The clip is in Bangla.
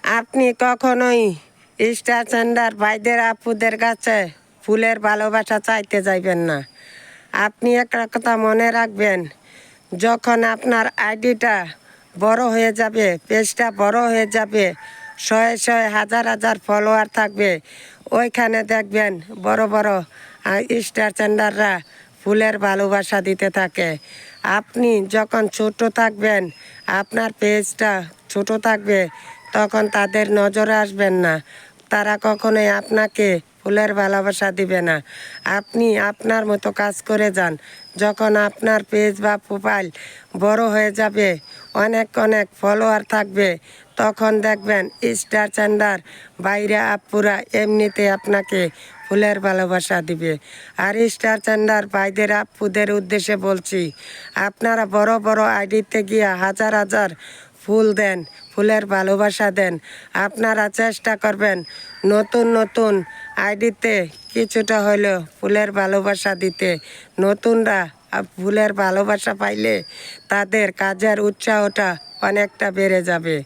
আপনি কখনোই স্টার সেন্ডার ভাইদের আপুদের কাছে ফুলের ভালোবাসা চাইতে যাইবেন না। আপনি একটা কথা মনে রাখবেন, যখন আপনার আইডিটা বড় হয়ে যাবে, পেজটা বড় হয়ে যাবে, শয়ে শয়ে হাজার হাজার ফলোয়ার থাকবে, ওইখানে দেখবেন বড় বড় স্টার সেন্ডাররা ফুলের ভালোবাসা দিতে থাকে। আপনি যখন ছোট থাকবেন, আপনার পেজটা ছোট থাকবে, তখন তাদের নজরে আসবেন না, তারা কখনোই আপনাকে ফুলের ভালোবাসা দিবে না। আপনি আপনার মতো কাজ করে যান। যখন আপনার পেজ বা প্রোফাইল বড় হয়ে যাবে, অনেক অনেক ফলোয়ার থাকবে, তখন দেখবেন স্টার সেন্ডার বাইরে আপুরা এমনিতে আপনাকে ফুলের ভালোবাসা দিবে। আর স্টার সেন্ডার ভাইদের আপুদের উদ্দেশ্যে বলছি, আপনারা বড় বড় আইডিতে গিয়ে হাজার হাজার ফুল দেন, ফুলের ভালোবাসা দেন। আপনারা চেষ্টা করবেন নতুন নতুন আইডিতে কিছুটা হলেও ফুলের ভালোবাসা দিতে। নতুনরা ফুলের ভালোবাসা পাইলে তাদের কাজের উৎসাহটা অনেকটা বেড়ে যাবে।